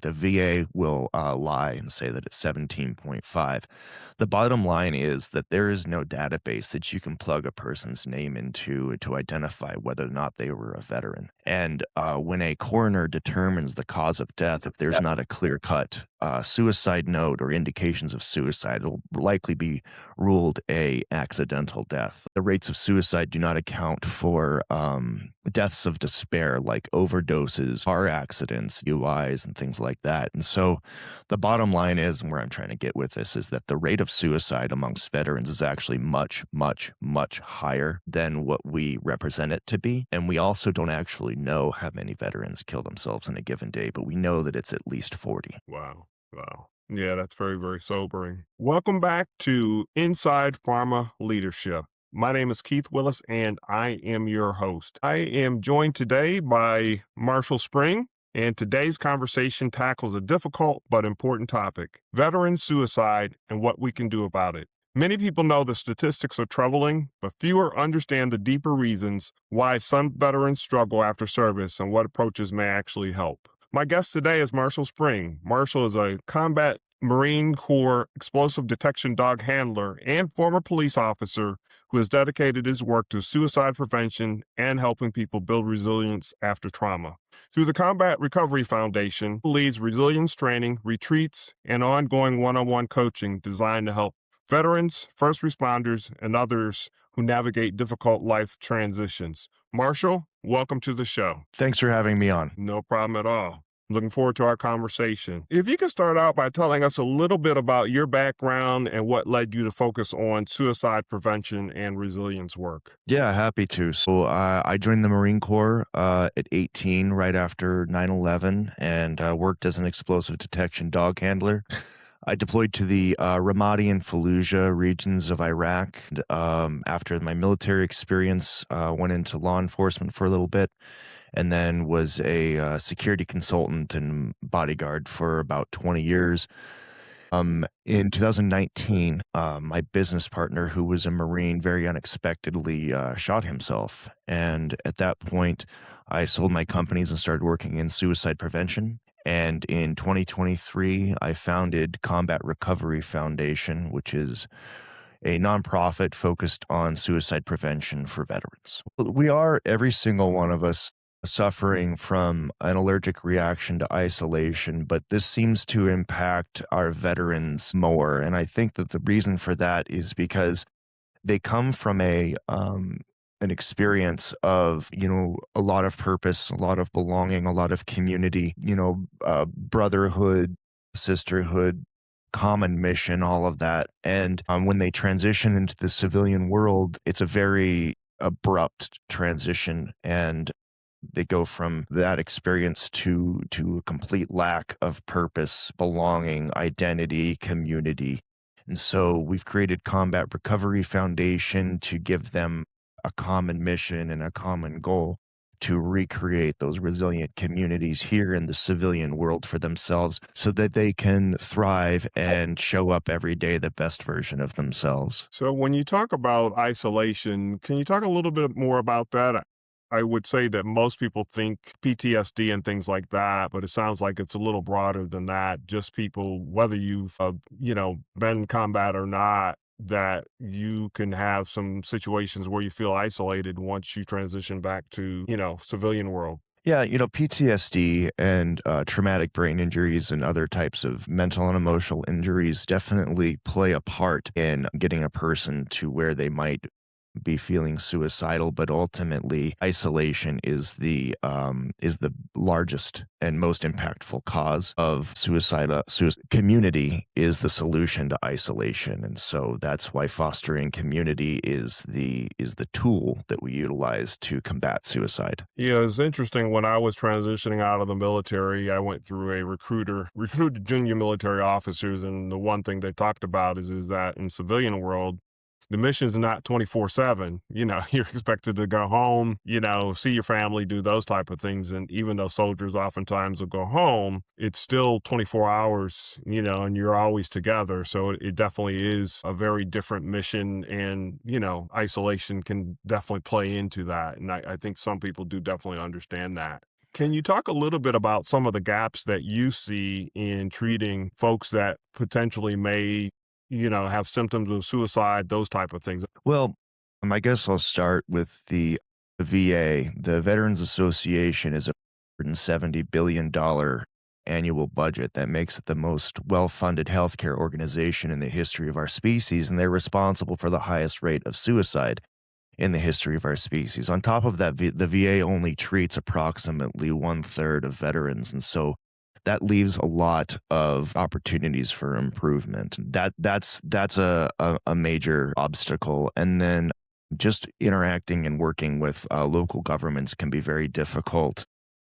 The VA will lie and say that it's 17.5. The bottom line is that there is no database that you can plug a person's name into to identify whether or not they were a veteran. And when a coroner determines the cause of death, if there's not a clear cut suicide note or indications of suicide, it'll likely be ruled a accidental death. The rates of suicide do not account for deaths of despair like overdoses, car accidents, UIs, and things like that. And so the bottom line is, and where I'm trying to get with this, is that the rate of suicide amongst veterans is actually much, much, much higher than what we represent it to be. And we also don't actually know how many veterans kill themselves in a given day, but we know that it's at least 40. Wow. Wow. Yeah, that's very, very sobering. Welcome back to Inside Pharma Leadership. My name is Keith Willis, and I am your host. I am joined today by Marshall Spring, and today's conversation tackles a difficult but important topic: veteran suicide and what we can do about it. Many people know the statistics are troubling, but fewer understand the deeper reasons why some veterans struggle after service and what approaches may actually help. My guest today is Marshall Spring. Marshall is a combat Marine Corps explosive detection dog handler and former police officer who has dedicated his work to suicide prevention and helping people build resilience after trauma. Through the Combat Recovery Foundation, he leads resilience training, retreats, and ongoing one-on-one coaching designed to help veterans, first responders, and others who navigate difficult life transitions. Marshall, welcome to the show. Thanks for having me on. No problem at all. Looking forward to our conversation. If you could start out by telling us a little bit about your background and what led you to focus on suicide prevention and resilience work. Yeah, happy to. So I joined the Marine Corps at 18, right after 9/11, and worked as an explosive detection dog handler. I deployed to the Ramadi and Fallujah regions of Iraq. After my military experience, went into law enforcement for a little bit, and then was a security consultant and bodyguard for about 20 years. In 2019, my business partner, who was a Marine, very unexpectedly shot himself. And at that point, I sold my companies and started working in suicide prevention. And in 2023, I founded Combat Recovery Foundation, which is a nonprofit focused on suicide prevention for veterans. We are, every single one of us, suffering from an allergic reaction to isolation, but this seems to impact our veterans more. And I think that the reason for that is because they come from an experience of, a lot of purpose, a lot of belonging, a lot of community, brotherhood, sisterhood, common mission, all of that. And when they transition into the civilian world, it's a very abrupt transition, and they go from that experience to a complete lack of purpose, belonging, identity, community. And so we've created Combat Recovery Foundation to give them a common mission and a common goal to recreate those resilient communities here in the civilian world for themselves so that they can thrive and show up every day the best version of themselves. So, when you talk about isolation, can you talk a little bit more about that? I would say that most people think PTSD and things like that, but it sounds like it's a little broader than that. Just people, whether you've, been in combat or not, that you can have some situations where you feel isolated once you transition back to, civilian world. Yeah, PTSD and traumatic brain injuries and other types of mental and emotional injuries definitely play a part in getting a person to where they might be feeling suicidal, but ultimately isolation is the largest and most impactful cause of suicide. Community is the solution to isolation, and so that's why fostering community is the tool that we utilize to combat suicide. Yeah, it's interesting. When I was transitioning out of the military, I went through recruited junior military officers, and the one thing they talked about is that in civilian world, the mission's not 24/7. You're expected to go home, see your family, do those type of things. And even though soldiers oftentimes will go home, it's still 24 hours, and you're always together. So it definitely is a very different mission. And, isolation can definitely play into that. And I think some people do definitely understand that. Can you talk a little bit about some of the gaps that you see in treating folks that potentially may, have symptoms of suicide, those type of things? Well, I guess I'll start with the VA. The Veterans Association is a $170 billion annual budget that makes it the most well-funded healthcare organization in the history of our species, and they're responsible for the highest rate of suicide in the history of our species. On top of that, the VA only treats approximately one third of veterans, and so that leaves a lot of opportunities for improvement. That's a major obstacle, and then just interacting and working with local governments can be very difficult.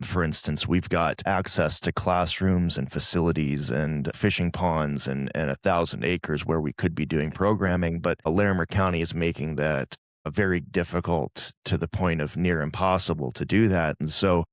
For instance, we've got access to classrooms and facilities and fishing ponds and 1,000 acres where we could be doing programming, but Larimer County is making that very difficult to the point of near impossible to do that. And so,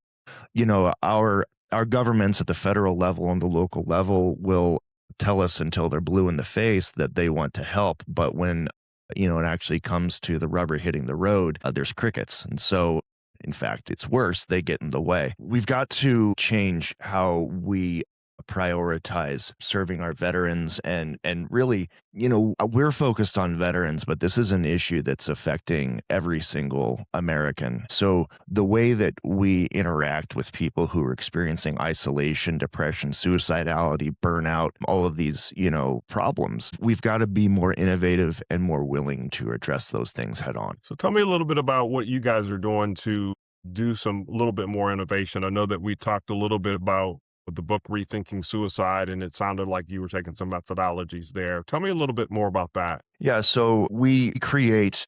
our governments at the federal level and the local level will tell us until they're blue in the face that they want to help, but when it actually comes to the rubber hitting the road, there's crickets. And so, in fact, it's worse, they get in the way. We've got to change how we prioritize serving our veterans, and really, we're focused on veterans, but this is an issue that's affecting every single American. So the way that we interact with people who are experiencing isolation, depression, suicidality, burnout, all of these, problems, we've got to be more innovative and more willing to address those things head on. So tell me a little bit about what you guys are doing to do some a little bit more innovation. I know that we talked a little bit about the book Rethinking Suicide, and it sounded like you were taking some methodologies there. Tell me a little bit more about that. Yeah, so we create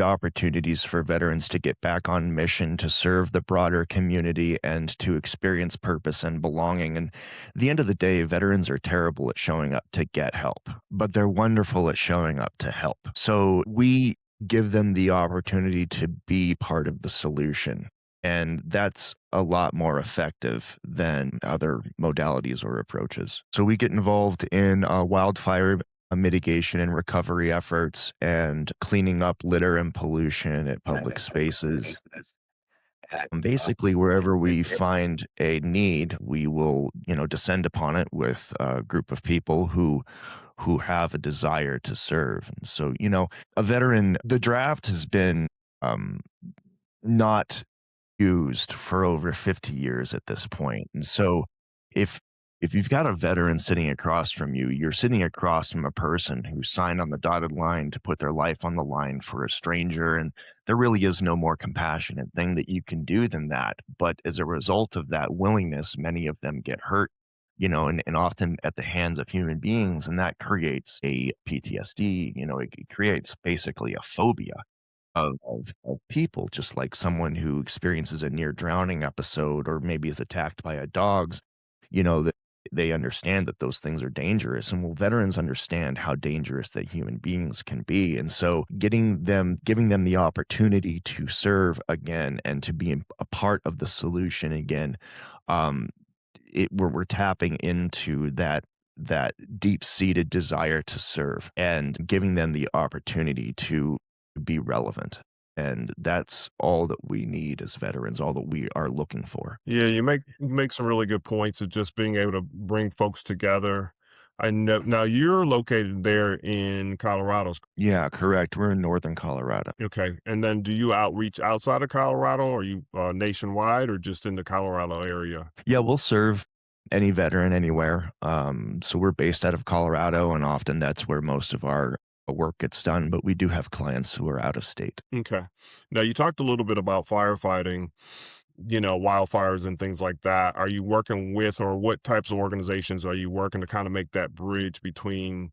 opportunities for veterans to get back on mission to serve the broader community and to experience purpose and belonging. And at the end of the day, veterans are terrible at showing up to get help, but they're wonderful at showing up to help. So we give them the opportunity to be part of the solution. And that's a lot more effective than other modalities or approaches. So we get involved in wildfire mitigation and recovery efforts and cleaning up litter and pollution at public spaces. Basically, wherever we find a need, we will, descend upon it with a group of people who have a desire to serve. And so, a veteran, the draft has been not used for over 50 years at this point. And so if if you've got a veteran sitting across from you, you're sitting across from a person who signed on the dotted line to put their life on the line for a stranger. And there really is no more compassionate thing that you can do than that. But as a result of that willingness, many of them get hurt, and often at the hands of human beings. And that creates a PTSD, it creates basically a phobia of people, just like someone who experiences a near drowning episode or maybe is attacked by a dog, that they understand that those things are dangerous. And well, veterans understand how dangerous that human beings can be. And so giving them the opportunity to serve again and to be a part of the solution again, um, we're tapping into that deep-seated desire to serve and giving them the opportunity to be relevant. And that's all that we need as veterans, all that we are looking for. Yeah, you make some really good points of just being able to bring folks together. I know now you're located there in Colorado. Yeah, correct. We're in northern Colorado. Okay. And then do you outreach outside of Colorado? Are you nationwide or just in the Colorado area? Yeah, we'll serve any veteran anywhere. So we're based out of Colorado, and often that's where most of our work gets done, but we do have clients who are out of state. Okay. Now you talked a little bit about firefighting, wildfires and things like that. Are you working with, or what types of organizations are you working to kind of make that bridge between,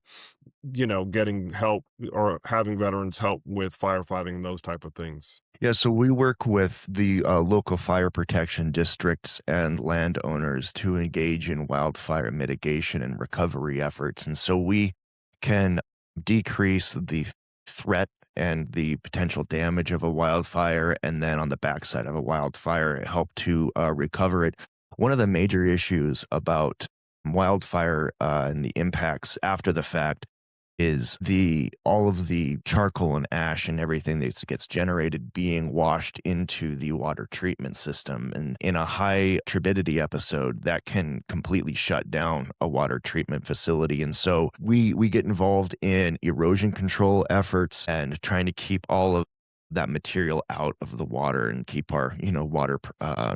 getting help or having veterans help with firefighting and those type of things? Yeah, so we work with the local fire protection districts and landowners to engage in wildfire mitigation and recovery efforts. And so we can decrease the threat and the potential damage of a wildfire. And then on the backside of a wildfire, help to recover it. One of the major issues about wildfire and the impacts after the fact is the all of the charcoal and ash and everything that gets generated being washed into the water treatment system. And in a high turbidity episode, that can completely shut down a water treatment facility. And so we get involved in erosion control efforts and trying to keep all of that material out of the water and keep our water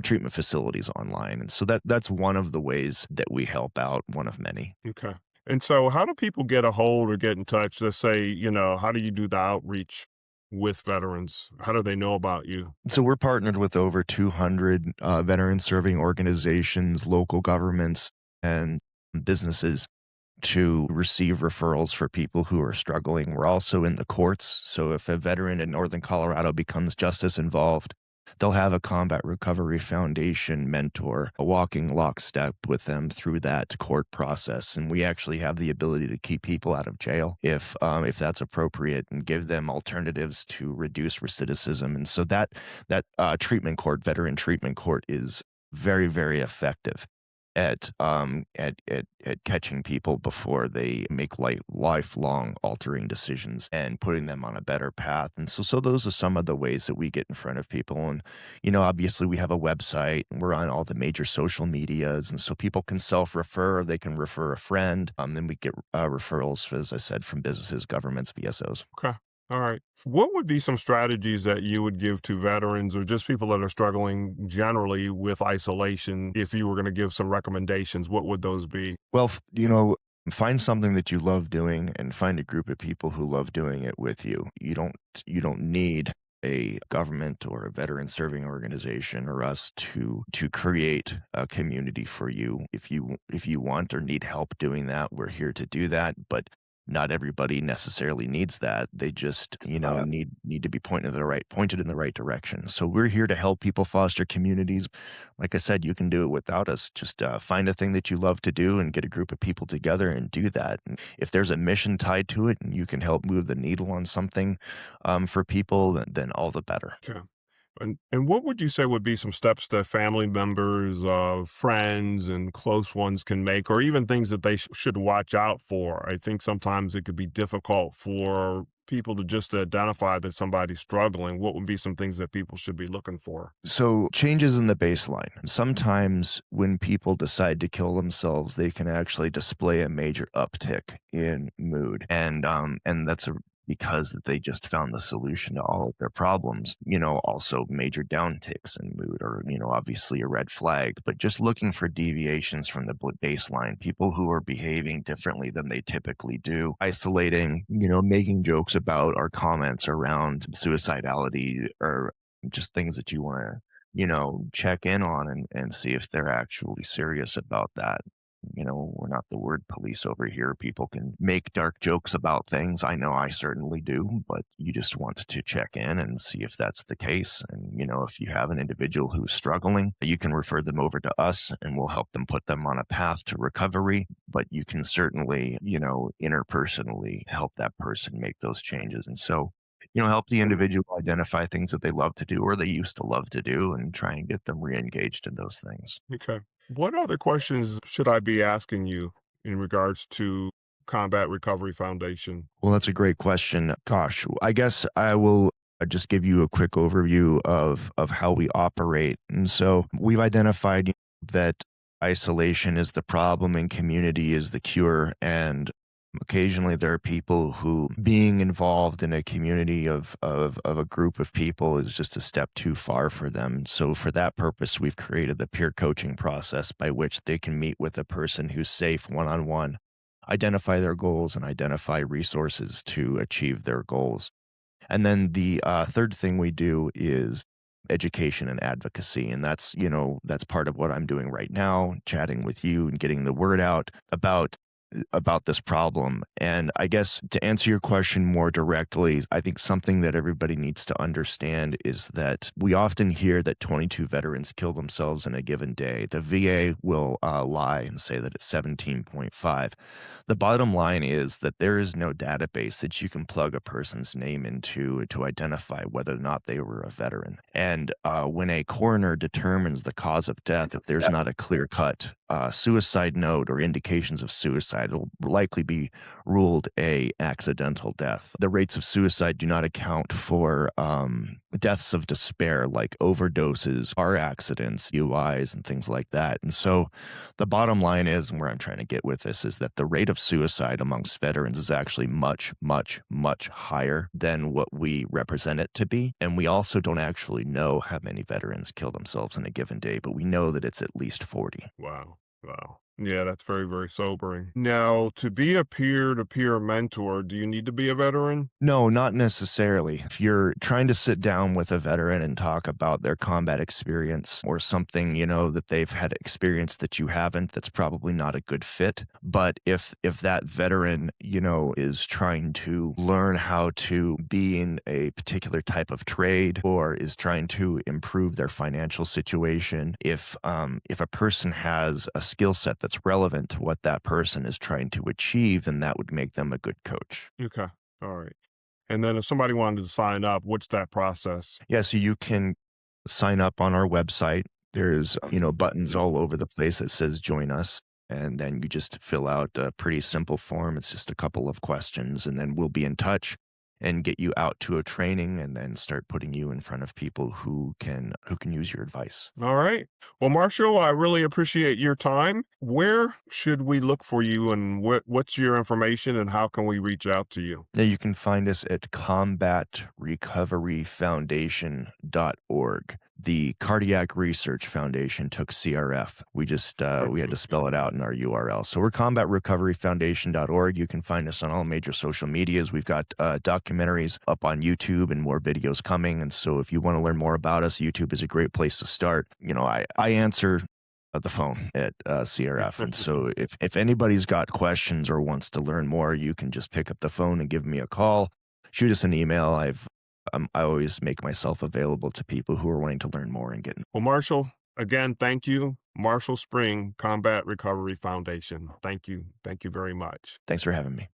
treatment facilities online. And so that's one of the ways that we help out, one of many. Okay. And so how do people get a hold or get in touch? Let's say, how do you do the outreach with veterans? How do they know about you? So we're partnered with over 200 veteran serving organizations, local governments, and businesses to receive referrals for people who are struggling. We're also in the courts. So if a veteran in Northern Colorado becomes justice involved, they'll have a Combat Recovery Foundation mentor walking lockstep with them through that court process. And we actually have the ability to keep people out of jail if that's appropriate, and give them alternatives to reduce recidivism. And so that treatment court, veteran treatment court, is very, very effective at catching people before they make lifelong altering decisions and putting them on a better path. And so those are some of the ways that we get in front of people. And obviously we have a website and we're on all the major social medias, and so people can self-refer, they can refer a friend. Then we get referrals, as I said, from businesses, governments, VSOs. Okay. All right. What would be some strategies that you would give to veterans or just people that are struggling generally with isolation? If you were going to give some recommendations, what would those be? Well, find something that you love doing and find a group of people who love doing it with you. You don't need a government or a veteran serving organization or us to create a community for you. If you want or need help doing that, we're here to do that. But not everybody necessarily needs that. They just, need to be pointed in the right direction. So we're here to help people foster communities. Like I said, you can do it without us. Just find a thing that you love to do and get a group of people together and do that. And if there's a mission tied to it and you can help move the needle on something for people, then all the better. Okay. And what would you say would be some steps that family members, friends, and close ones can make, or even things that they should watch out for? I think sometimes it could be difficult for people to just identify that somebody's struggling. What would be some things that people should be looking for? So, changes in the baseline. Sometimes when people decide to kill themselves, they can actually display a major uptick in mood. And that's because that they just found the solution to all of their problems. Also major downticks in mood, or obviously a red flag, but just looking for deviations from the baseline. People who are behaving differently than they typically do, isolating, making jokes about our comments around suicidality, or just things that you want to check in on and see if they're actually serious about that. We're not the word police over here. People can make dark jokes about things. I know I certainly do, but you just want to check in and see if that's the case. And, if you have an individual who's struggling, you can refer them over to us and we'll help them put them on a path to recovery. But you can certainly, interpersonally help that person make those changes. And so, help the individual identify things that they love to do or they used to love to do, and try and get them re-engaged in those things. Okay. What other questions should I be asking you in regards to Combat Recovery Foundation? Well, that's a great question. Gosh, I guess I will just give you a quick overview of how we operate. And so we've identified that isolation is the problem and community is the cure. And occasionally there are people who being involved in a community of a group of people is just a step too far for them. So for that purpose, we've created the peer coaching process by which they can meet with a person who's safe one-on-one, identify their goals and identify resources to achieve their goals. And then the third thing we do is education and advocacy. And that's part of what I'm doing right now, chatting with you and getting the word out about this problem. And I guess to answer your question more directly, I think something that everybody needs to understand is that we often hear that 22 veterans kill themselves in a given day. The VA will lie and say that it's 17.5. The bottom line is that there is no database that you can plug a person's name into to identify whether or not they were a veteran. And when a coroner determines the cause of death, if there's not a clear cut suicide note or indications of suicide, it'll likely be ruled a accidental death. The rates of suicide do not account for deaths of despair like overdoses, car accidents, UIs, and things like that. And so the bottom line is, and where I'm trying to get with this, is that the rate of suicide amongst veterans is actually much, much, much higher than what we represent it to be. And we also don't actually know how many veterans kill themselves in a given day, but we know that it's at least 40. Wow. Wow. Yeah, that's very, very sobering. Now, to be a peer to peer mentor, do you need to be a veteran? No, not necessarily. If you're trying to sit down with a veteran and talk about their combat experience or something, that they've had experience that you haven't, that's probably not a good fit. But if that veteran, is trying to learn how to be in a particular type of trade or is trying to improve their financial situation, if a person has a skill set that's relevant to what that person is trying to achieve, then that would make them a good coach. Okay. All right. And then if somebody wanted to sign up, what's that process? Yeah, so you can sign up on our website. There's, buttons all over the place that says join us. And then you just fill out a pretty simple form. It's just a couple of questions, and then we'll be in touch and get you out to a training and then start putting you in front of people who can use your advice. All right. Well, Marshall, I really appreciate your time. Where should we look for you and what's your information and how can we reach out to you? Now you can find us at combatrecoveryfoundation.org. The Cardiac Research Foundation took CRF. We had to spell it out in our URL. So we're combatrecoveryfoundation.org. You can find us on all major social medias. We've got documentaries up on YouTube and more videos coming. And so if you want to learn more about us, YouTube is a great place to start. I answer the phone at CRF. And so if anybody's got questions or wants to learn more, you can just pick up the phone and give me a call, shoot us an email. I always make myself available to people who are wanting to learn more and get. Well, Marshall, again, thank you. Marshall Spring, Combat Recovery Foundation. Thank you. Thank you very much. Thanks for having me.